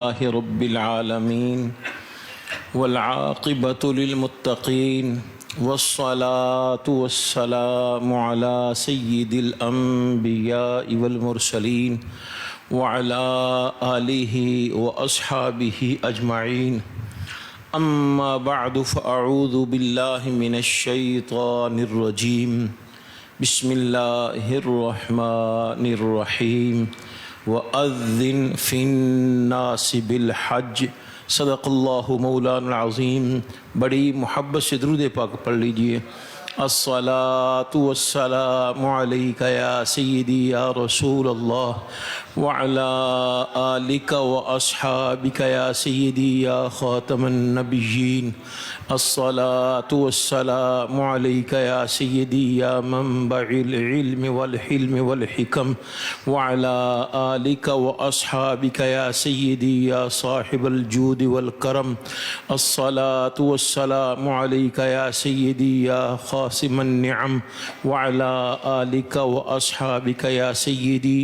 لله رب العالمين والعاقبة للمتقين والصلاة والسلام على سيد الأنبياء والمرسلين وعلى آله وأصحابه أجمعين. أما بعد فأعوذ بالله من الشيطان الرجيم. بسم الله الرحمن الرحيم. وَأَذِّن فِي النَّاسِ بِالْحَجِّ. صدق اللہ مولانا العظیم. بڑی محبت سے درود پاک پڑھ لیجئے. الصلاة والسلام علیک یا سیدی یا رسول اللہ وعلی آلک واصحابک یا سیدی یا خاتم النبیین. الصلاة والسلام علیک یا سیدی یا منبع العلم والحلم والحکم وعلی آلک واصحابک یا سیدی یا صاحب الجود والکرم. الصلاة والسلام علیک یا سیدی یا قاسم النعم وعلى آلك وأصحابك يا سيدي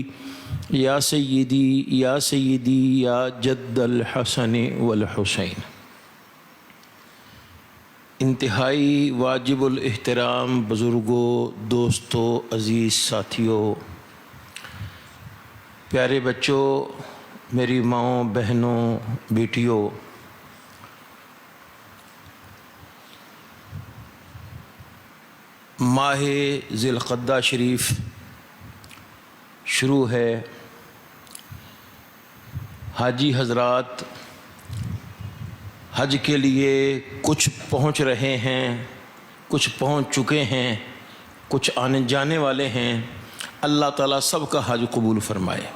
يا سيدي يا سيدي يا جد الحسن والحسين. انتہائی واجب الاحترام بزرگوں، دوستوں، عزیز ساتھیوں، پیارے بچوں، میری ماؤں، بہنوں، بیٹیوں، ماہ ذی القعدہ شریف شروع ہے. حاجی حضرات حج کے لیے کچھ پہنچ رہے ہیں، کچھ پہنچ چکے ہیں، کچھ آنے جانے والے ہیں. اللہ تعالیٰ سب کا حج قبول فرمائے.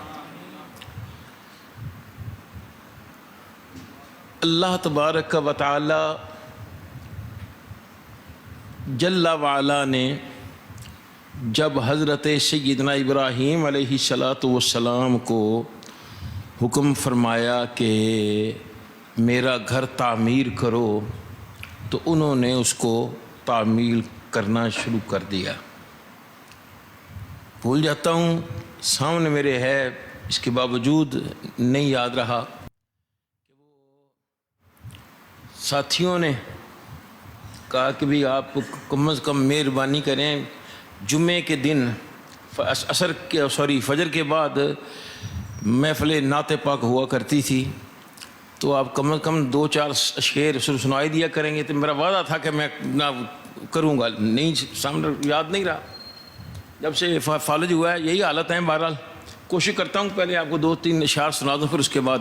اللہ تبارک و تعالی جل وعلا نے جب حضرت سیدنا ابراہیم علیہ السلام کو حکم فرمایا کہ میرا گھر تعمیر کرو، تو انہوں نے اس کو تعمیر کرنا شروع کر دیا. بھول جاتا ہوں، سامنے میرے ہے، اس کے باوجود نہیں یاد رہا. ساتھیوں نے کہا کہ بھی آپ کم از کم مہربانی کریں، جمعے کے دن فجر کے بعد محفل نعت پاک ہوا کرتی تھی، تو آپ کم از کم 2-4 شعر سنائی دیا کریں گے. تو میرا وعدہ تھا کہ میں نہ کروں گا، نہیں سامنے یاد نہیں رہا. جب سے فالج ہوا ہے یہی حالت ہے. بہرحال کوشش کرتا ہوں پہلے آپ کو 2-3 اشعار سنا دوں، پھر اس کے بعد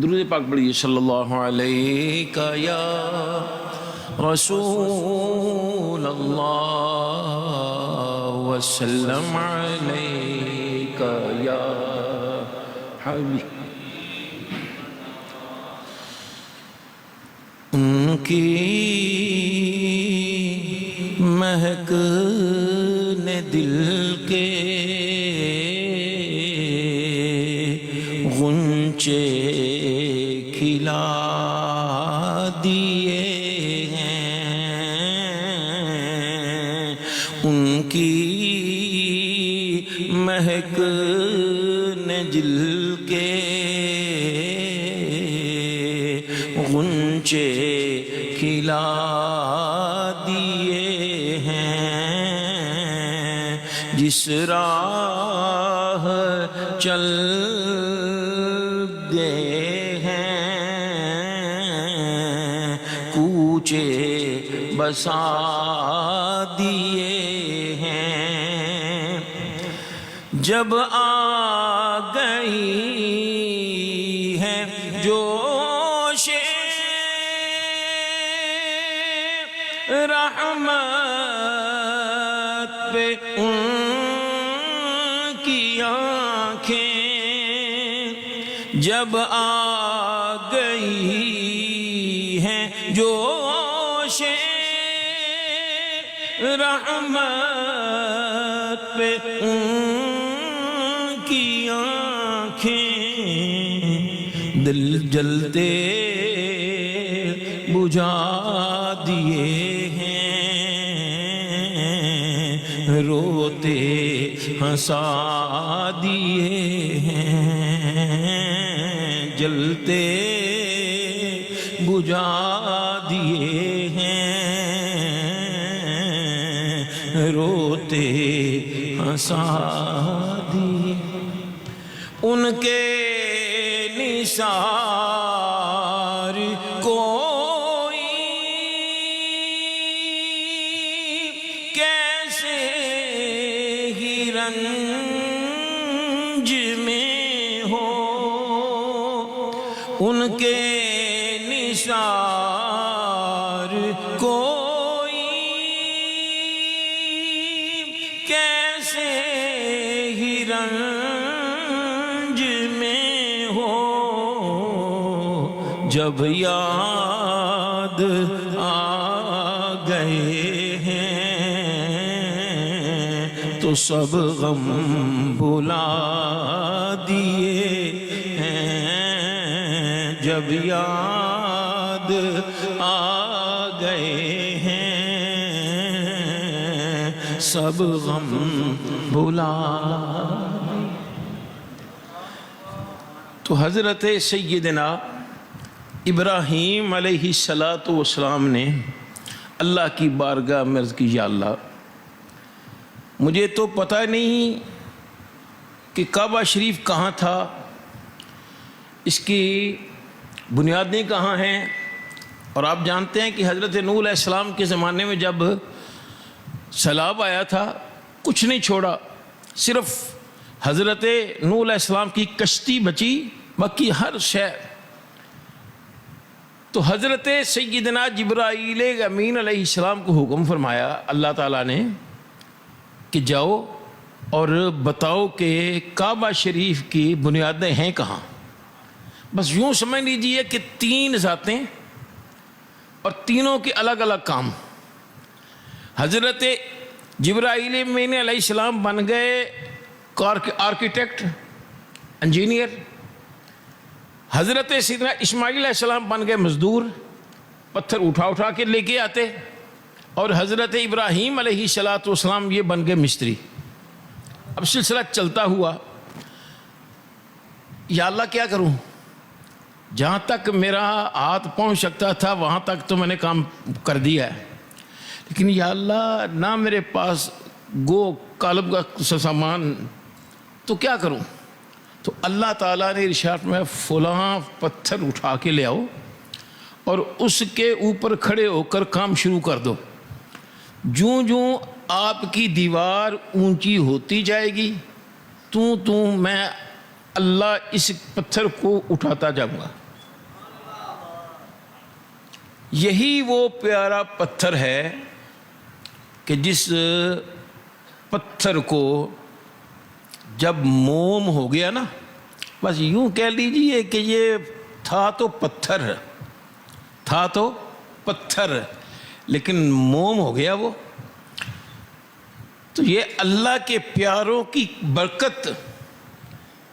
درود پاک پڑھیے. صلی اللہ علیہ یا رسول اللہ وسلم علیک یا حبیب. ان کی مہک نے دل کے غنچے کھلا دیے ہیں. ان کی مہک نے دل کے غنچے کھلا دیے ہیں. جس راہ چل گئے ہیں کوچے بسا دیے ہیں. جب آ گئی ہے جوش رحمت پہ ان کی آنکھیں، جب آ گئی ہیں جوش رحمت پہ ان کی آنکھیں، دل جلتے بجھا دیے ہیں. روتے ہنسا دیے ہیں، جلتے بجھا دیے ہیں، روتے ہنسا دیے، ان کے نثار کوئی کیسے ہی رنج میں ہو، ان کے نثار کوئی کیسے ہی رنج میں ہو، جب یاد آ گئے ہیں تو سب غم بھلا دیے ہیں، جب یاد آ گئے ہیں سب غم بھلا۔ تو حضرت سیدنا ابراہیم علیہ السلام نے اللہ کی بارگاہ میں عرض کی، یا اللہ مجھے تو پتہ نہیں کہ کعبہ شریف کہاں تھا، اس کی بنیادیں کہاں ہیں، اور آپ جانتے ہیں کہ حضرت نوح علیہ السلام کے زمانے میں جب سیلاب آیا تھا کچھ نہیں چھوڑا، صرف حضرت نوح علیہ السلام کی کشتی بچی، باقی ہر شے۔ تو حضرت سیدنا جبرائیل امین علیہ السلام کو حکم فرمایا اللہ تعالیٰ نے کہ جاؤ اور بتاؤ کہ کعبہ شریف کی بنیادیں ہیں کہاں۔ بس یوں سمجھ لیجئے کہ 3 ذاتیں اور تینوں کے الگ الگ کام۔ حضرت جبرائیل امین علیہ السلام بن گئے آرکیٹیکٹ، انجینئر، حضرت سیدنا اسماعیل علیہ السلام بن گئے مزدور، پتھر اٹھا اٹھا کے لے کے آتے، اور حضرت ابراہیم علیہ السلام یہ بن گئے مستری۔ اب سلسلہ چلتا ہوا، یا اللہ کیا کروں، جہاں تک میرا ہاتھ پہنچ سکتا تھا وہاں تک تو میں نے کام کر دیا ہے، لیکن یا اللہ نہ میرے پاس گو قالب کا سامان، تو کیا کروں؟ تو اللہ تعالیٰ نے ارشاد میں فلاں پتھر اٹھا کے لے آؤ اور اس کے اوپر کھڑے ہو کر کام شروع کر دو، جوں جوں آپ کی دیوار اونچی ہوتی جائے گی تو میں اللہ اس پتھر کو اٹھاتا جاؤں گا۔ یہی وہ پیارا پتھر ہے کہ جس پتھر کو جب موم ہو گیا نا، بس یوں کہہ لیجئے کہ یہ تھا تو پتھر لیکن موم ہو گیا وہ۔ تو یہ اللہ کے پیاروں کی برکت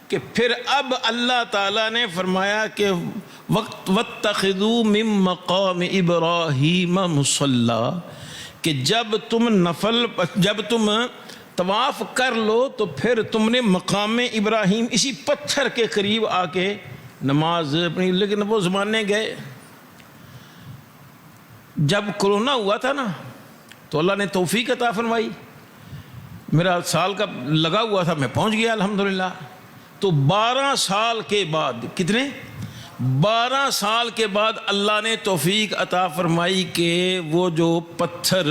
کہ پھر اب اللہ تعالیٰ نے فرمایا کہ وَاتَّخِذُوا مِن مَّقَامِ إِبْرَاهِيمَ مُصَلًّى، کہ جب تم طواف کر لو تو پھر تم نے مقام ابراہیم اسی پتھر کے قریب آ کے نماز اپنی، لیکن وہ زمانے گئے۔ جب کرونا ہوا تھا نا تو اللہ نے توفیق عطا فرمائی، میرا سال کا لگا ہوا تھا، میں پہنچ گیا الحمدللہ۔ تو 12 سال کے بعد، کتنے 12 سال کے بعد اللہ نے توفیق عطا فرمائی کہ وہ جو پتھر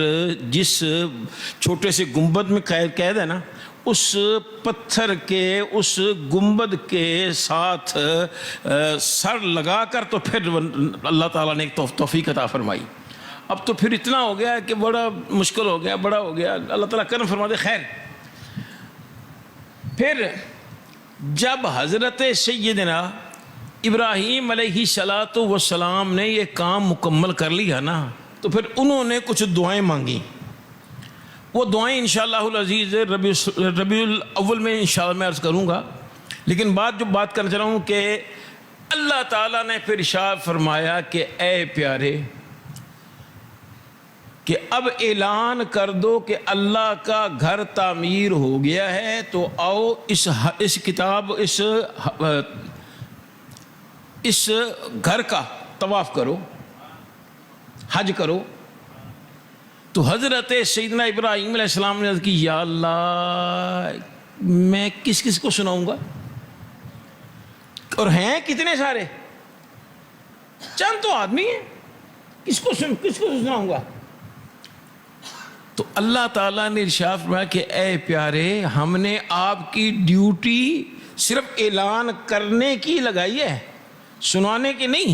جس چھوٹے سے گنبد میں قید ہے نا، اس پتھر کے اس گنبد کے ساتھ سر لگا کر تو پھر اللہ تعالیٰ نے ایک توفیق عطا فرمائی۔ اب تو پھر اتنا ہو گیا کہ بڑا مشکل ہو گیا، بڑا ہو گیا، اللہ تعالیٰ کرم فرما دے۔ خیر، پھر جب حضرت سیدنا ابراہیم علیہ السلام نے یہ کام مکمل کر لیا نا، تو پھر انہوں نے کچھ دعائیں مانگی۔ وہ دعائیں انشاءاللہ العزیز ربیع الاول میں انشاءاللہ میں عرض کروں گا، لیکن جو بات کرنا چاہ رہا ہوں کہ اللہ تعالیٰ نے پھر ارشاد فرمایا کہ اے پیارے، کہ اب اعلان کر دو کہ اللہ کا گھر تعمیر ہو گیا ہے، تو آؤ اس کتاب، اس اس گھر کا طواف کرو، حج کرو. تو حضرت سیدنا ابراہیم علیہ السلام نے عرض کی یا اللہ میں کس کس کو سناؤں گا، اور ہیں کتنے سارے، چند تو آدمی ہیں، کس کو سناؤں گا. تو اللہ تعالیٰ نے ارشاد فرمایا کہ اے پیارے، ہم نے آپ کی ڈیوٹی صرف اعلان کرنے کی لگائی ہے، سنانے کی نہیں.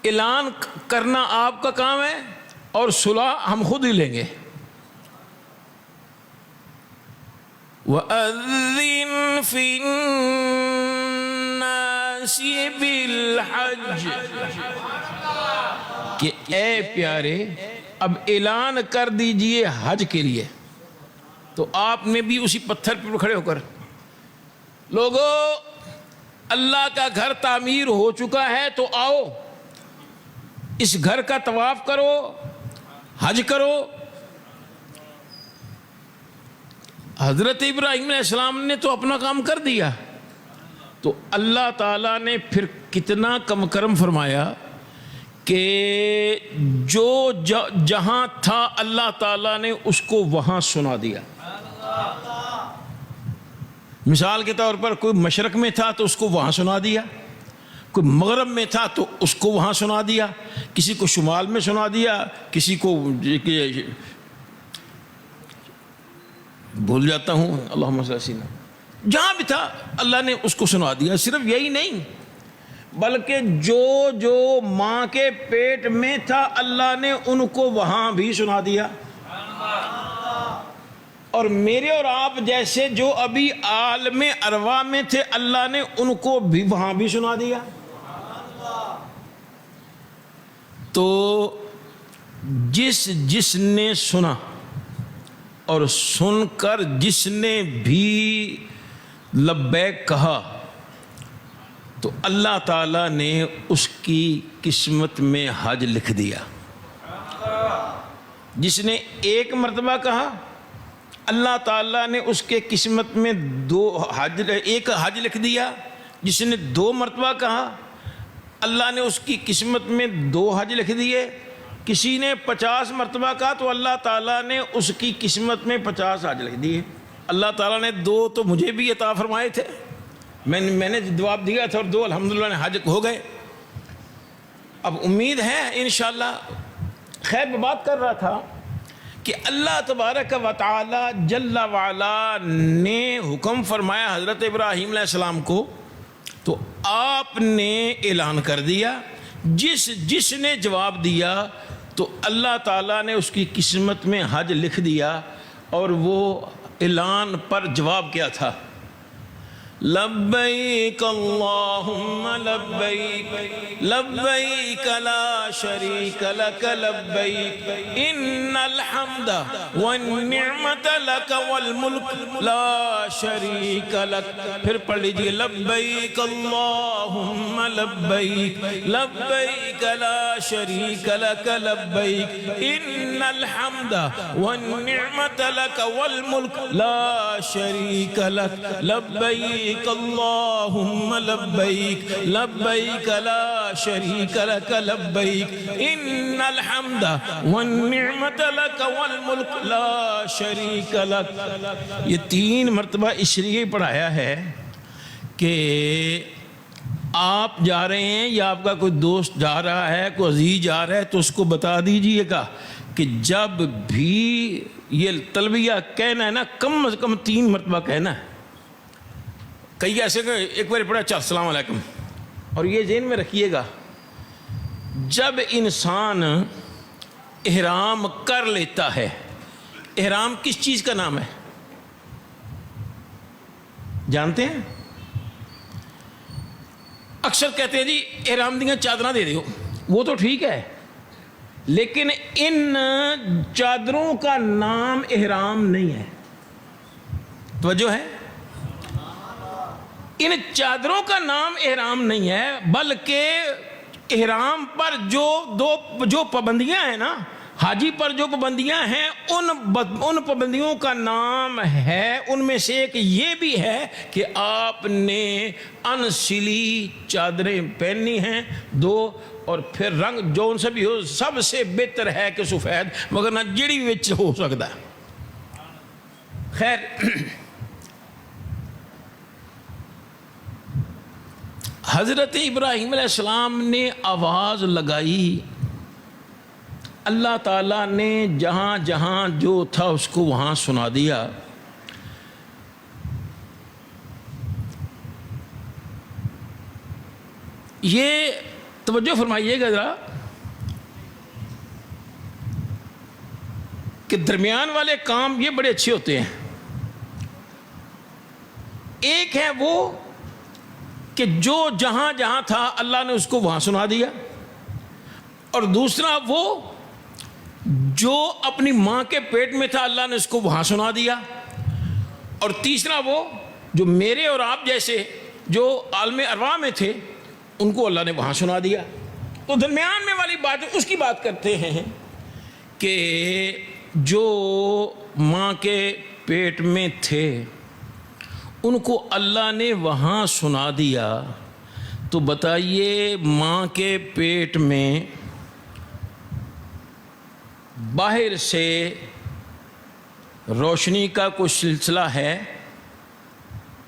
اعلان کرنا آپ کا کام ہے اور صلح ہم خود ہی لیں گے. وَأَذِّن فِي النَّاسِ بِالْحَجِّ، کہ اے پیارے اب اعلان کر دیجئے حج کے لیے. تو آپ نے بھی اسی پتھر پر کھڑے ہو کر، لوگو اللہ کا گھر تعمیر ہو چکا ہے تو آؤ اس گھر کا طواف کرو، حج کرو. حضرت ابراہیم علیہ السلام نے تو اپنا کام کر دیا. تو اللہ تعالیٰ نے پھر کتنا کم کرم فرمایا کہ جو جہاں تھا اللہ تعالیٰ نے اس کو وہاں سنا دیا. مثال کے طور پر کوئی مشرق میں تھا تو اس کو وہاں سنا دیا، کوئی مغرب میں تھا تو اس کو وہاں سنا دیا، کسی کو شمال میں سنا دیا، کسی کو بھول جاتا ہوں اللہم صلی اللہ علیہ وسلم، جہاں بھی تھا اللہ نے اس کو سنا دیا. صرف یہی نہیں بلکہ جو ماں کے پیٹ میں تھا اللہ نے ان کو وہاں بھی سنا دیا. اور میرے اور آپ جیسے جو ابھی عالم ارواح میں تھے اللہ نے ان کو بھی وہاں بھی سنا دیا. تو جس نے سنا اور سن کر جس نے بھی لبیک کہا تو اللہ تعالیٰ نے اس کی قسمت میں حج لکھ دیا. جس نے ایک مرتبہ کہا اللہ تعالیٰ نے اس کے قسمت میں ایک حج لکھ دیا. جس نے 2 مرتبہ کہا اللہ نے اس کی قسمت میں 2 حج لکھ دیے. کسی نے 50 مرتبہ کہا تو اللہ تعالیٰ نے اس کی قسمت میں 50 حج لکھ دیے. اللہ تعالیٰ نے 2 تو مجھے بھی عطا فرمائے تھے، میں نے جواب دیا تھا، اور 2 الحمدللہ نے حج ہو گئے. اب امید ہے انشاءاللہ. خیر میں بات کر رہا تھا کہ اللہ تبارک و تعالی جل وعلا نے حکم فرمایا حضرت ابراہیم علیہ السلام کو، تو آپ نے اعلان کر دیا. جس نے جواب دیا تو اللہ تعالیٰ نے اس کی قسمت میں حج لکھ دیا. اور وہ اعلان پر جواب کیا تھا؟ لبیک اللہم لبیک لبیک لا شریک لک لبیک ان الحمد والنعمت لک والملک لا شریک لک. پھر پڑھ لیجئے لبیک اللہم لبیک لبیک لا شریک لک لبیک ان الحمد والنعمت لک والملک لا شریک لک لبیک اللہم لبیک لبیک لا شریک لک لبیک ان الحمد والنعمت لک والملک لا شریک لک. یہ 3 مرتبہ اس لیے پڑھایا ہے کہ آپ جا رہے ہیں یا آپ کا کوئی دوست جا رہا ہے، کوئی عزیز جا رہا ہے، تو اس کو بتا دیجئے گا کہ جب بھی یہ تلبیہ کہنا ہے نا کم از کم 3 مرتبہ کہنا ہے. کئی ایسے کہ ایک بار پڑھا چل السلام علیکم. اور یہ ذہن میں رکھیے گا جب انسان احرام کر لیتا ہے، احرام کس چیز کا نام ہے جانتے ہیں؟ اکثر کہتے ہیں جی احرام دیاں چادراں دے دیو. وہ تو ٹھیک ہے لیکن ان چادروں کا نام احرام نہیں ہے. توجہ ہے؟ ان چادروں کا نام احرام نہیں ہے بلکہ احرام پر جو پابندیاں ہیں نا حاجی پر جو پابندیاں ہیں ان پابندیوں کا نام ہے، ان میں سے ایک یہ بھی ہے کہ آپ نے انسلی چادریں پہننی ہیں 2، اور پھر رنگ جو ان سے بھی ہو، سب سے بہتر ہے کہ سفید، مگر نہ جڑی وچ ہو سکتا ہے۔ خیر، حضرت ابراہیم علیہ السلام نے آواز لگائی، اللہ تعالیٰ نے جہاں جہاں جو تھا اس کو وہاں سنا دیا۔ یہ توجہ فرمائیے گا ذرا کہ درمیان والے کام یہ بڑے اچھے ہوتے ہیں۔ ایک ہے وہ کہ جو جہاں جہاں تھا اللہ نے اس کو وہاں سنا دیا، اور دوسرا وہ جو اپنی ماں کے پیٹ میں تھا اللہ نے اس کو وہاں سنا دیا، اور تیسرا وہ جو میرے اور آپ جیسے جو عالم ارواح میں تھے ان کو اللہ نے وہاں سنا دیا۔ تو درمیان میں والی بات اس کی بات کرتے ہیں کہ جو ماں کے پیٹ میں تھے ان کو اللہ نے وہاں سنا دیا۔ تو بتائیے ماں کے پیٹ میں باہر سے روشنی کا کوئی سلسلہ ہے؟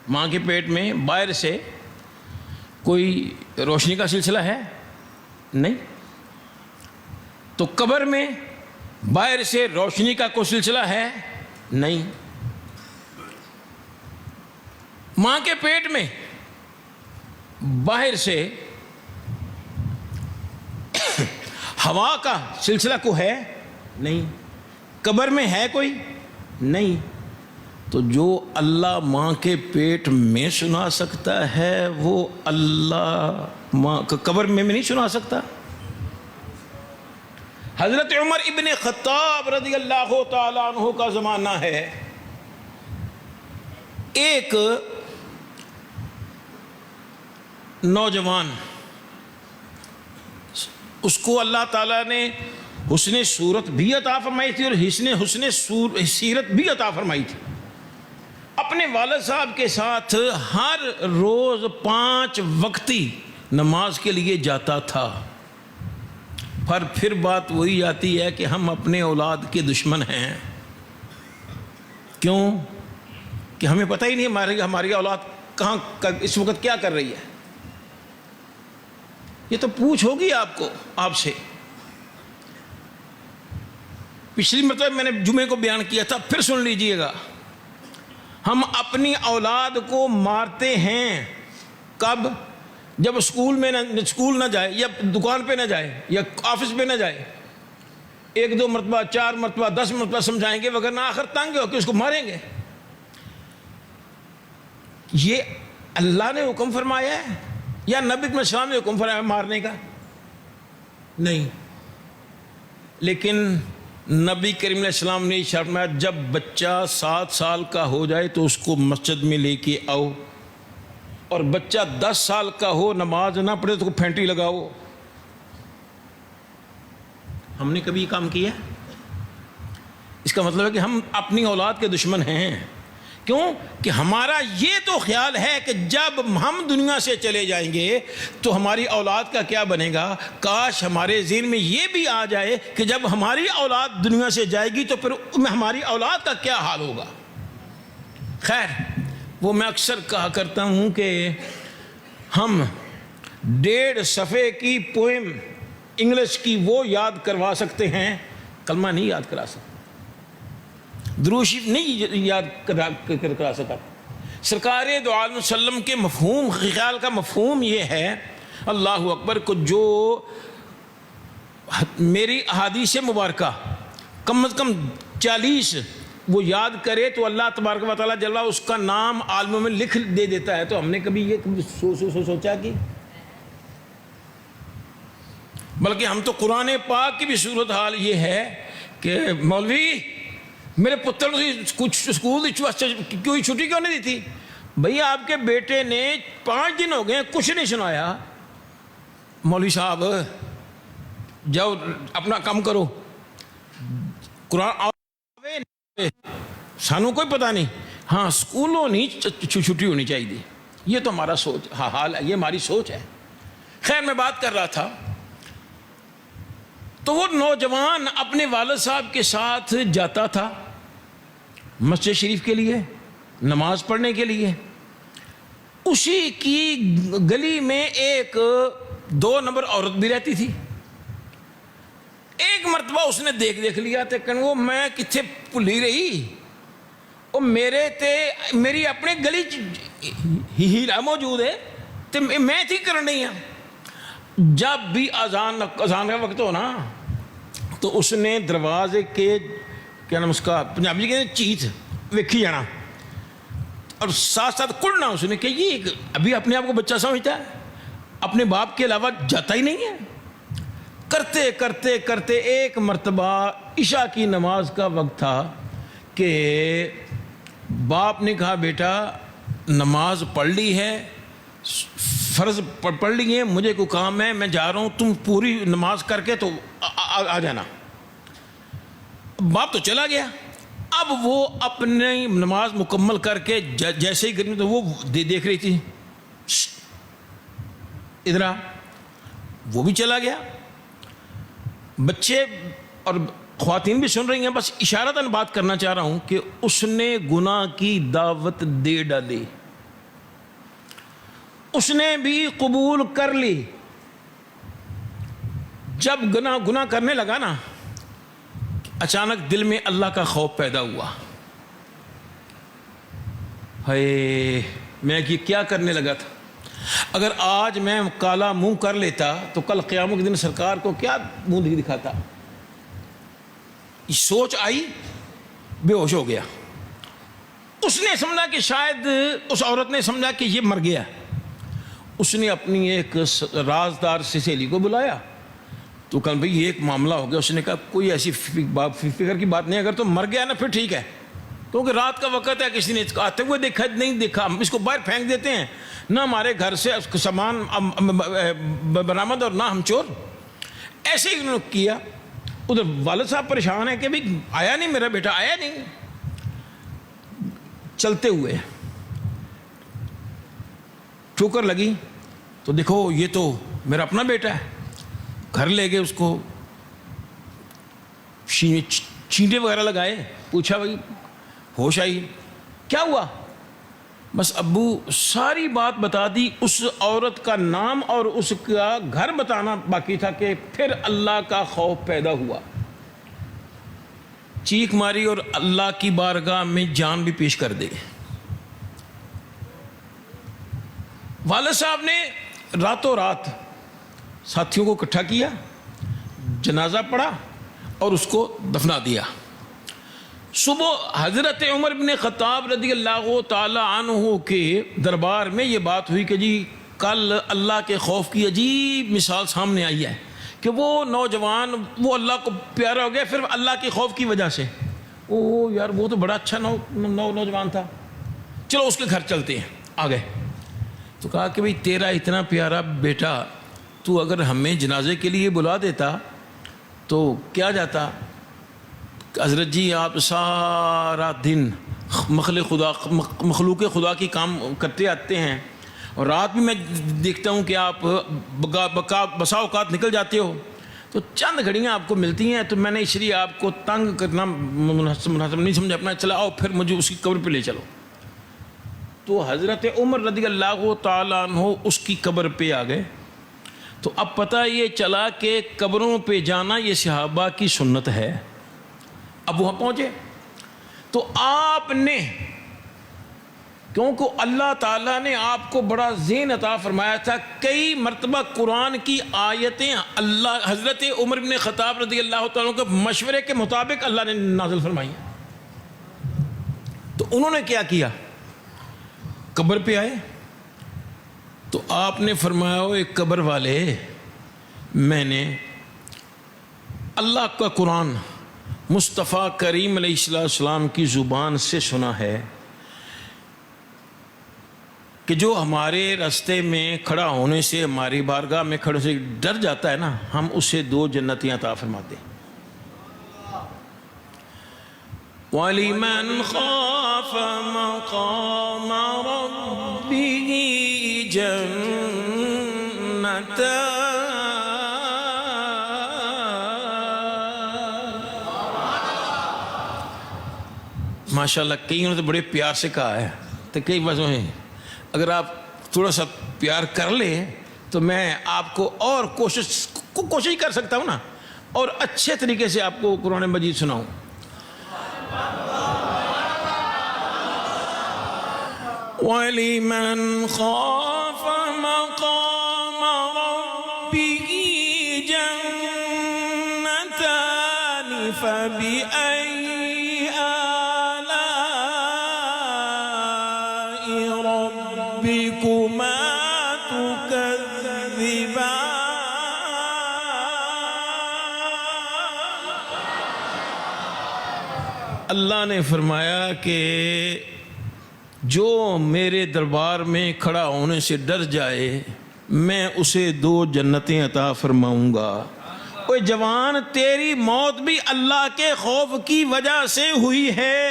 ماں کے پیٹ میں باہر سے کوئی روشنی کا سلسلہ ہے؟ نہیں۔ تو قبر میں باہر سے روشنی کا کوئی سلسلہ ہے؟ نہیں۔ ماں کے پیٹ میں باہر سے ہوا کا سلسلہ کو ہے؟ نہیں۔ قبر میں ہے کوئی؟ نہیں۔ تو جو اللہ ماں کے پیٹ میں سنا سکتا ہے وہ اللہ ماں قبر میں نہیں سنا سکتا؟ حضرت عمر ابن خطاب رضی اللہ تعالیٰ عنہ کا زمانہ ہے، ایک نوجوان، اس کو اللہ تعالیٰ نے حسن صورت بھی عطا فرمائی تھی اور حسن سیرت بھی عطا فرمائی تھی۔ اپنے والد صاحب کے ساتھ ہر روز 5 وقتی نماز کے لیے جاتا تھا، پر پھر بات وہی آتی ہے کہ ہم اپنے اولاد کے دشمن ہیں۔ کیوں؟ کہ ہمیں پتہ ہی نہیں ہماری اولاد کہاں اس وقت کیا کر رہی ہے۔ یہ تو پوچھ ہوگی آپ سے۔ پچھلی مرتبہ میں نے جمعے کو بیان کیا تھا، پھر سن لیجئے گا۔ ہم اپنی اولاد کو مارتے ہیں کب؟ جب اسکول نہ جائے، یا دکان پہ نہ جائے، یا آفس پہ نہ جائے۔ 1-2 مرتبہ، 4 مرتبہ، 10 مرتبہ سمجھائیں گے، وگرنہ آخر تنگ ہو کہ اس کو ماریں گے۔ یہ اللہ نے حکم فرمایا ہے یا نبی علیہ السلام نے حکم فرمایا مارنے کا؟ نہیں۔ لیکن نبی کریم علیہ السلام نے ارشاد فرمایا جب بچہ 7 سال کا ہو جائے تو اس کو مسجد میں لے کے آؤ، اور بچہ 10 سال کا ہو نماز نہ پڑھے تو پھینٹی لگاؤ۔ ہم نے کبھی یہ کام کیا؟ اس کا مطلب ہے کہ ہم اپنی اولاد کے دشمن ہیں۔ کیوں؟ کہ ہمارا یہ تو خیال ہے کہ جب ہم دنیا سے چلے جائیں گے تو ہماری اولاد کا کیا بنے گا۔ کاش ہمارے ذہن میں یہ بھی آ جائے کہ جب ہماری اولاد دنیا سے جائے گی تو پھر ہماری اولاد کا کیا حال ہوگا۔ خیر، وہ میں اکثر کہا کرتا ہوں کہ ہم 1.5 صفحے کی پوئم انگلش کی وہ یاد کروا سکتے ہیں، کلمہ نہیں یاد کرا سکتے، درود شریف نہیں یاد کرا سکا۔ سرکار دو عالم وسلم کے مفہوم خیال کا مفہوم یہ ہے، اللہ اکبر، کو جو میری احادیث مبارکہ کم از کم 40 وہ یاد کرے تو اللہ تبارک و تعالیٰ جل اس کا نام عالموں میں لکھ دے دیتا ہے۔ تو ہم نے کبھی یہ سوچا کہ بلکہ ہم تو قرآن پاک کی بھی صورتحال یہ ہے کہ مولوی میرے پتر کچھ اسکول کیوں چھٹی کیوں نہیں دی تھی؟ بھئی آپ کے بیٹے نے 5 دن ہو گئے کچھ نہیں سنایا۔ مولوی صاحب جاؤ اپنا کام کرو، قرآن سانو کوئی پتہ نہیں، ہاں سکولوں نہیں چھٹی ہونی چاہیے، یہ تو ہمارا سوچ حال ہے، یہ ہماری سوچ ہے۔ خیر میں بات کر رہا تھا، تو وہ نوجوان اپنے والد صاحب کے ساتھ جاتا تھا مسجد شریف کے لیے، نماز پڑھنے کے لیے۔ اسی کی گلی میں ایک 2 نمبر عورت بھی رہتی تھی۔ ایک مرتبہ اس نے دیکھ لیا تے کہ وہ میں کتنے بھلی رہی، وہ میرے تے میری اپنے گلی ہیرا موجود ہے تے میں تھی کرنی ہوں۔ جب بھی اذان کا وقت ہو نا تو اس نے دروازے کے کیا نام اس کا پنجابی کہتے ہیں چیت ویکھی جانا، اور ساتھ ساتھ کڑنا اس نے کہ یہ ابھی اپنے آپ کو بچہ سمجھتا ہے، اپنے باپ کے علاوہ جاتا ہی نہیں ہے۔ کرتے کرتے کرتے ایک مرتبہ عشاء کی نماز کا وقت تھا کہ باپ نے کہا بیٹا نماز پڑھ لی ہے، فرض پڑھ لی ہے، مجھے کوئی کام ہے، میں جا رہا ہوں، تم پوری نماز کر کے تو آ جانا۔ باپ تو چلا گیا۔ اب وہ اپنی نماز مکمل کر کے جیسے ہی گرمی تو وہ دیکھ رہی تھی، ادھر آ، وہ بھی چلا گیا۔ بچے اور خواتین بھی سن رہی ہیں، بس اشارتاً بات کرنا چاہ رہا ہوں کہ اس نے گناہ کی دعوت دے ڈالی، اس نے بھی قبول کر لی۔ جب گناہ کرنے لگا نا، اچانک دل میں اللہ کا خوف پیدا ہوا، ہائے میں کیا کرنے لگا تھا، اگر آج میں کالا منہ کر لیتا تو کل قیامت کے دن سرکار کو کیا منہ دکھاتا۔ یہ سوچ آئی، بے ہوش ہو گیا۔ اس نے سمجھا کہ شاید اس عورت نے سمجھا کہ یہ مر گیا۔ اس نے اپنی ایک رازدار سہیلی کو بلایا، تو کہا بھئی یہ ایک معاملہ ہو گیا۔ اس نے کہا کوئی ایسی فکر کی بات نہیں، اگر تو مر گیا نا پھر ٹھیک ہے، کیونکہ رات کا وقت ہے، کسی نے آتے ہوئے دیکھا نہیں دیکھا، ہم اس کو باہر پھینک دیتے ہیں، نہ ہمارے گھر سے سامان برآمد اور نہ ہم چور۔ ایسے ہی انہوں نے کیا۔ ادھر والد صاحب پریشان ہیں کہ بھئی آیا نہیں میرا بیٹا، آیا نہیں۔ چلتے ہوئے ٹھوکر لگی تو دیکھو یہ تو میرا اپنا بیٹا ہے۔ گھر لے گئے اس کو، چینٹے وغیرہ لگائے، پوچھا بھائی ہوش آئی کیا ہوا؟ بس ابو ساری بات بتا دی۔ اس عورت کا نام اور اس کا گھر بتانا باقی تھا کہ پھر اللہ کا خوف پیدا ہوا، چیخ ماری اور اللہ کی بارگاہ میں جان بھی پیش کر دے۔ والد صاحب نے راتوں رات ساتھیوں کو اکٹھا کیا، جنازہ پڑھا اور اس کو دفنا دیا۔ صبح حضرت عمر بن خطاب رضی اللہ تعالی عنہ کے دربار میں یہ بات ہوئی کہ جی کل اللہ کے خوف کی عجیب مثال سامنے آئی ہے کہ وہ نوجوان وہ اللہ کو پیارا ہو گیا پھر اللہ کے خوف کی وجہ سے۔ او یار وہ تو بڑا اچھا نوجوان تھا، چلو اس کے گھر چلتے ہیں۔ آ گئے تو کہا کہ بھئی تیرا اتنا پیارا بیٹا تو اگر ہمیں جنازے کے لیے بلا دیتا تو کیا جاتا؟ حضرت جی آپ سارا دن مخلوق خدا کی کام کرتے آتے ہیں، اور رات بھی میں دیکھتا ہوں کہ آپ بسا اوقات نکل جاتے ہو، تو چند گھڑیاں آپ کو ملتی ہیں، تو میں نے اس لیے آپ کو تنگ کرنا مناسب نہیں سمجھا، اپنا چلا آؤ پھر مجھے اس کی قبر پہ لے چلو۔ تو حضرت عمر رضی اللہ تعالیٰ عنہ اس کی قبر پہ آ گئے۔ تو اب پتہ یہ چلا کہ قبروں پہ جانا یہ صحابہ کی سنت ہے۔ اب وہاں پہنچے تو آپ نے، کیونکہ اللہ تعالیٰ نے آپ کو بڑا ذہن عطا فرمایا تھا، کئی مرتبہ قرآن کی آیتیں اللہ حضرت عمر بن خطاب رضی اللہ تعالیٰ کے مشورے کے مطابق اللہ نے نازل فرمائی ہیں۔ تو انہوں نے کیا کیا؟ قبر پہ آئے تو آپ نے فرمایا ایک قبر والے، میں نے اللہ کا قرآن مصطفیٰ کریم علیہ السلام کی زبان سے سنا ہے کہ جو ہمارے راستے میں کھڑا ہونے سے، ہماری بارگاہ میں کھڑے سے ڈر جاتا ہے نا، ہم اسے 2 جنتیں عطا فرماتے ہیں۔ وَلِمَنْ خَافَ مَقَامَ رَبِّهِ جَنَّتَانِ۔ ماشاءاللہ کئیوں نے تو بڑے پیار سے کہا ہے، تو کئی باتوں ہیں اگر آپ تھوڑا سا پیار کر لیں تو میں آپ کو اور کوشش کر سکتا ہوں نا، اور اچھے طریقے سے آپ کو قرآن مجید سناؤں۔ وَلِمَنْ خَافَ مَقَامَ رَبِّهِ جَنَّتَانِ فَبِأَيِّ آلَاءِ رَبِّكُمَا تُكَذِّبَانِ۔ اللہ نے فرمایا کہ جو میرے دربار میں کھڑا ہونے سے ڈر جائے میں اسے 2 جنتیں عطا فرماؤں گا۔ اوے جوان، تیری موت بھی اللہ کے خوف کی وجہ سے ہوئی ہے،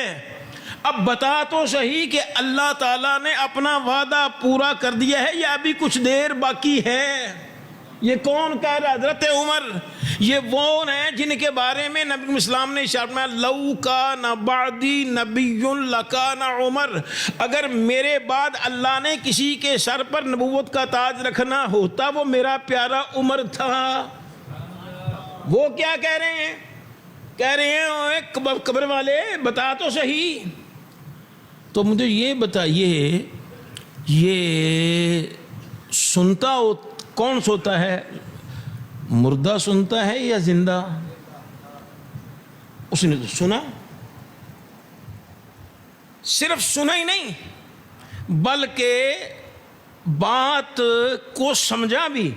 اب بتا تو صحیح کہ اللہ تعالیٰ نے اپنا وعدہ پورا کر دیا ہے یا ابھی کچھ دیر باقی ہے؟ یہ کون کہہ رہا؟ حضرت عمر۔ یہ وہ ہیں جن کے بارے میں نبی اسلام نے ارشاد فرمایا لو کان بعدی نبی لکان عمر، اگر میرے بعد اللہ نے کسی کے سر پر نبوت کا تاج رکھنا ہوتا وہ میرا پیارا عمر تھا۔ وہ کیا کہہ رہے ہیں؟ کہہ رہے ہیں اوے قبر والے بتا تو صحیح، تو مجھے یہ بتائیے یہ سنتا کون سوتا ہے؟ مردہ سنتا ہے یا زندہ؟ اس نے تو سنا، صرف سنا ہی نہیں بلکہ بات کو سمجھا بھی۔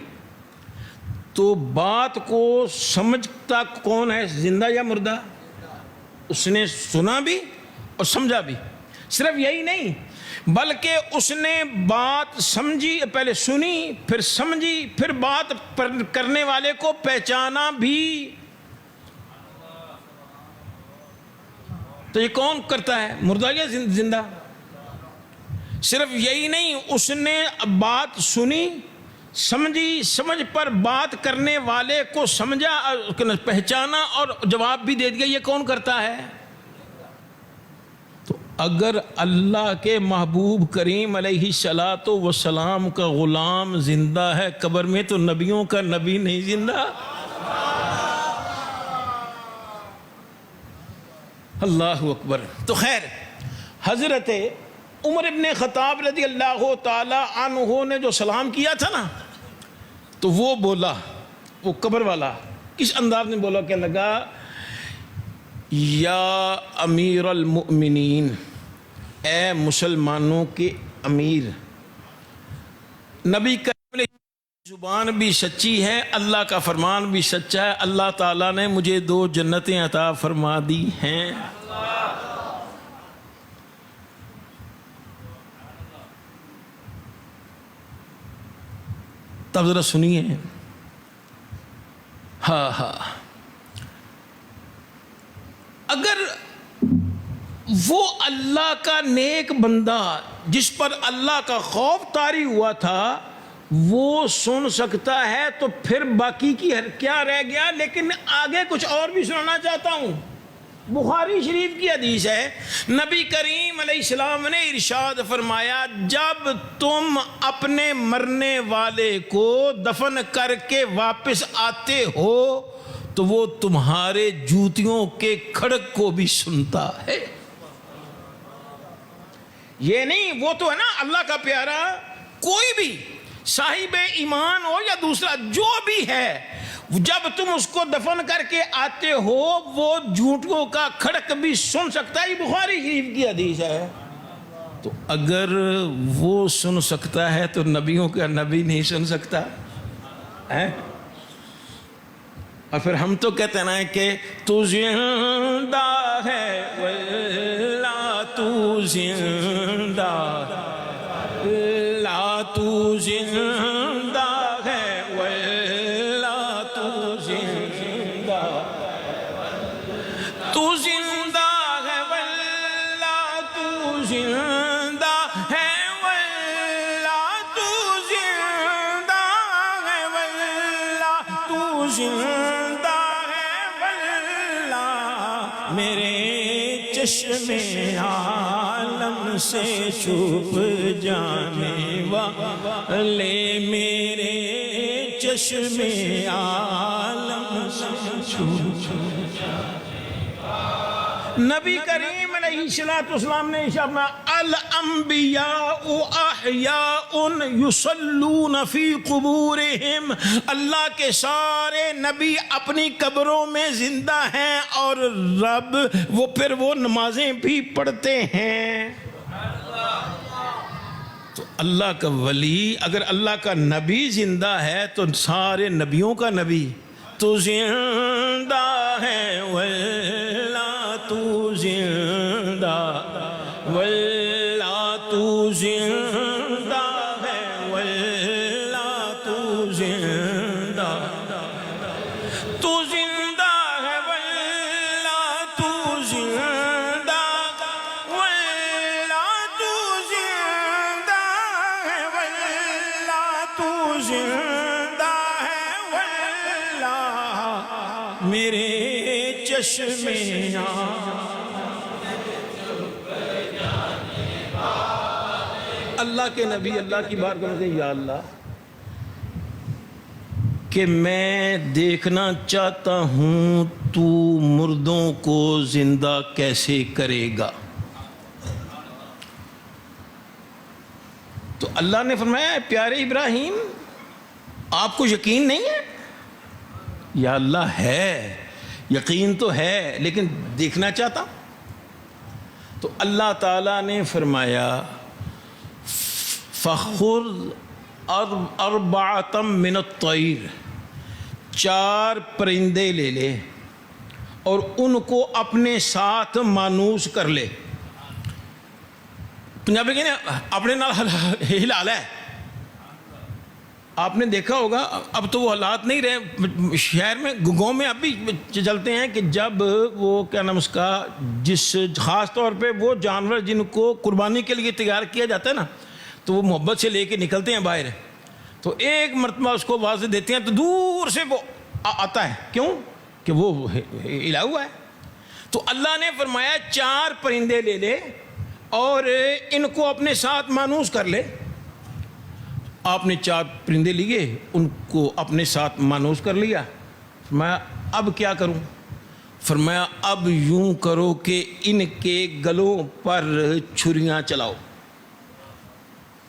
تو بات کو سمجھتا کون ہے، زندہ یا مردہ؟ اس نے سنا بھی اور سمجھا بھی۔ صرف یہی نہیں بلکہ اس نے بات سمجھی، پہلے سنی پھر سمجھی پھر بات کرنے والے کو پہچانا بھی۔ تو یہ کون کرتا ہے، مردہ یا زندہ؟ صرف یہی نہیں، اس نے بات سنی سمجھی، سمجھ پر بات کرنے والے کو سمجھا، پہچانا اور جواب بھی دے دیا۔ یہ کون کرتا ہے؟ تو اگر اللہ کے محبوب کریم علیہ الصلاۃ والسلام کا غلام زندہ ہے قبر میں تو نبیوں کا نبی نہیں زندہ؟ اللہ اکبر۔ تو خیر، حضرت عمر ابن خطاب رضی اللہ تعالی عنہ نے جو سلام کیا تھا نا، تو وہ بولا، وہ قبر والا کس انداز میں بولا کہ لگا یا امیر المؤمنین، اے مسلمانوں کے امیر۔ نبی کریم زبان بھی سچی ہے، اللہ کا فرمان بھی سچا ہے، اللہ تعالیٰ نے مجھے 2 جنتیں عطا فرما دی ہیں۔ تب ذرا سنیے، ہاں اگر وہ اللہ کا نیک بندہ جس پر اللہ کا خوف طاری ہوا تھا وہ سن سکتا ہے تو پھر باقی کی کیا رہ گیا؟ لیکن آگے کچھ اور بھی سنانا چاہتا ہوں۔ بخاری شریف کی حدیث ہے، نبی کریم علیہ السلام نے ارشاد فرمایا جب تم اپنے مرنے والے کو دفن کر کے واپس آتے ہو تو وہ تمہارے جوتیوں کے کھڑک کو بھی سنتا ہے۔ یہ نہیں، وہ تو ہے نا اللہ کا پیارا، کوئی بھی صاحب ایمان ہو یا دوسرا جو بھی ہے، جب تم اس کو دفن کر کے آتے ہو وہ جھوٹوں کا کھڑک بھی سن سکتا ہے۔ یہ بخاری شریف کی حدیث ہے۔ تو اگر وہ سن سکتا ہے تو نبیوں کا نبی نہیں سن سکتا ہے؟ اور پھر ہم تو کہتے ہیں کہ تو زندہ ہے واللہ تو زندہ، لا تو زندہ ہے واللہ تو زندہ، تو زندہ ہے زندہ ہے واللہ میرے چشم عالم سے چھپ جانے والے میرے چشم عالم سے چھپ نبی کریم علیہ السلام نے ارشاد الانبیاء احیاء یصلون فی قبورہم، اللہ کے سارے نبی اپنی قبروں میں زندہ ہیں اور رب وہ نمازیں بھی پڑھتے ہیں۔ تو اللہ کا ولی، اگر اللہ کا نبی زندہ ہے تو سارے نبیوں کا نبی تو زندہ ہے واللہ تو زندہ، واللہ تو زندہ ہے، واللہ تو زندہ، تو زندہ ہے واللہ تو زندہ، واللہ تو زندہ ہے، واللہ تو زندہ ہے، واللہ میرے چشم اللہ کے نبی اللہ کی بارگاہ میں یا اللہ کہ میں دیکھنا چاہتا ہوں تو مردوں کو زندہ کیسے کرے گا۔ تو اللہ نے فرمایا پیارے ابراہیم آپ کو یقین نہیں ہے؟ یا اللہ ہے، یقین تو ہے لیکن دیکھنا چاہتا۔ تو اللہ تعالیٰ نے فرمایا فَخُذْ أَرْبَعَةً مِّنَ الطَّيْرِ، 4 پرندے لے لے اور ان کو اپنے ساتھ مانوس کر لے۔ پنجابی کہنے اپنے نال ہلا لے۔ آپ نے دیکھا ہوگا اب تو وہ حالات نہیں رہے، شہر میں گاؤں میں اب بھی چلتے ہیں کہ جب وہ کیا نام اس کا جس خاص طور پہ وہ جانور جن کو قربانی کے لیے تیار کیا جاتا ہے نا تو وہ محبت سے لے کے نکلتے ہیں باہر، تو ایک مرتبہ اس کو آواز دیتے ہیں تو دور سے وہ آتا ہے، کیوں کہ وہ ہلا ہوا ہے۔ تو اللہ نے فرمایا 4 پرندے لے لے اور ان کو اپنے ساتھ مانوس کر لے۔ آپ نے 4 پرندے لیے، ان کو اپنے ساتھ مانوس کر لیا۔ فرمایا اب کیا کروں؟ فرمایا اب یوں کرو کہ ان کے گلوں پر چھریاں چلاؤ۔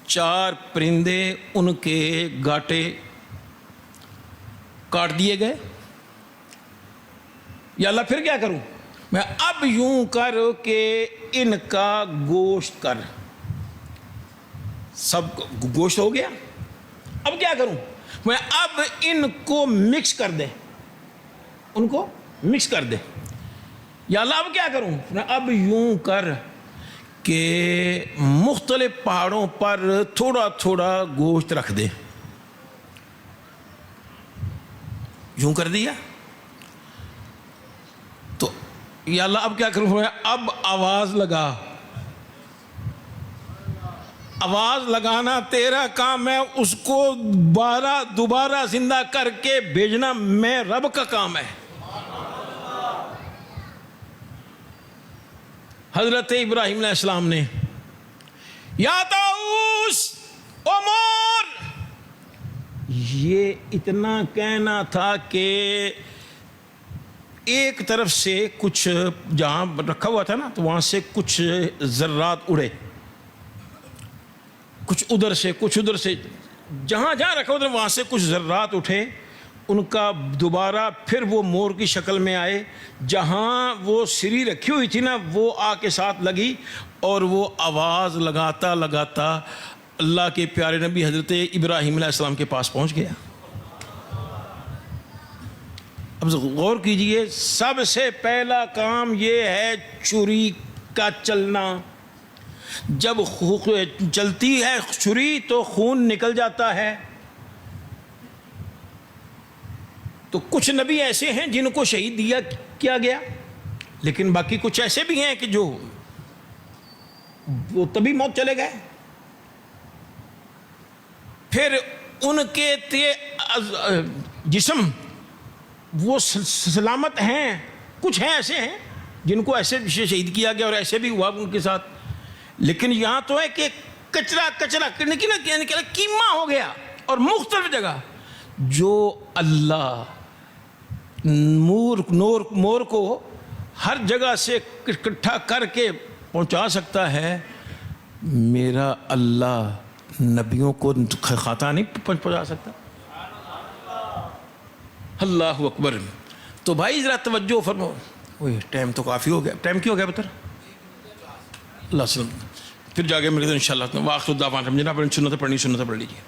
4 پرندے ان کے گاٹے کاٹ دیے گئے۔ یا اللہ پھر کیا کروں؟ میں اب یوں کر کہ ان کا گوشت کر۔ سب گوشت ہو گیا، اب کیا کروں؟ میں اب ان کو مکس کر دے، ان کو مکس کر دے۔ یا اللہ اب کیا کروں؟ میں اب یوں کر کہ مختلف پہاڑوں پر تھوڑا تھوڑا گوشت رکھ دے۔ یوں کر دیا تو یا اللہ اب کیا کروں؟ اب آواز لگا۔ آواز لگانا تیرا کام ہے، اس کو دوبارہ زندہ کر کے بھیجنا میں رب کا کام ہے۔ حضرت ابراہیم علیہ السلام نے یا طاؤس او مور، یہ اتنا کہنا تھا کہ ایک طرف سے کچھ جہاں رکھا ہوا تھا نا تو وہاں سے کچھ ذرات اڑے، کچھ ادھر سے کچھ ادھر سے، جہاں جہاں رکھا ادھر وہاں سے کچھ ذرات اٹھے، ان کا دوبارہ پھر وہ مور کی شکل میں آئے، جہاں وہ سری رکھی ہوئی تھی نا وہ آ کے ساتھ لگی اور وہ آواز لگاتا لگاتا اللہ کے پیارے نبی حضرت ابراہیم علیہ السلام کے پاس پہنچ گیا۔ اب غور کیجئے، سب سے پہلا کام یہ ہے چھری کا چلنا۔ جب چلتی ہے چھری تو خون نکل جاتا ہے۔ تو کچھ نبی ایسے ہیں جن کو شہید کیا گیا، لیکن باقی کچھ ایسے بھی ہیں کہ جو وہ تبھی موت چلے گئے۔ پھر ان کے جسم وہ سلامت ہیں. کچھ ہیں ایسے ہیں جن کو ایسے شہید کیا گیا اور ایسے بھی ہوا ان کے ساتھ. لیکن یہاں تو ہے کہ کچرا کیما ہو گیا. اور مختلف جگہ جو اللہ نور کو ہر جگہ سے اکٹھا کر کے پہنچا سکتا ہے, میرا اللہ نبیوں کو خطا نہیں پہنچا سکتا. اللہ اکبر. تو بھائی ذرا توجہ فرماؤ. ٹائم تو کافی ہو گیا. ٹائم کیوں ہو گیا پتر؟ اللہ وسلم. پھر جا کے میرے ان شاء اللہ واخر الدعوانا جناب سنت پڑھنی سنت پڑھ لیجیے.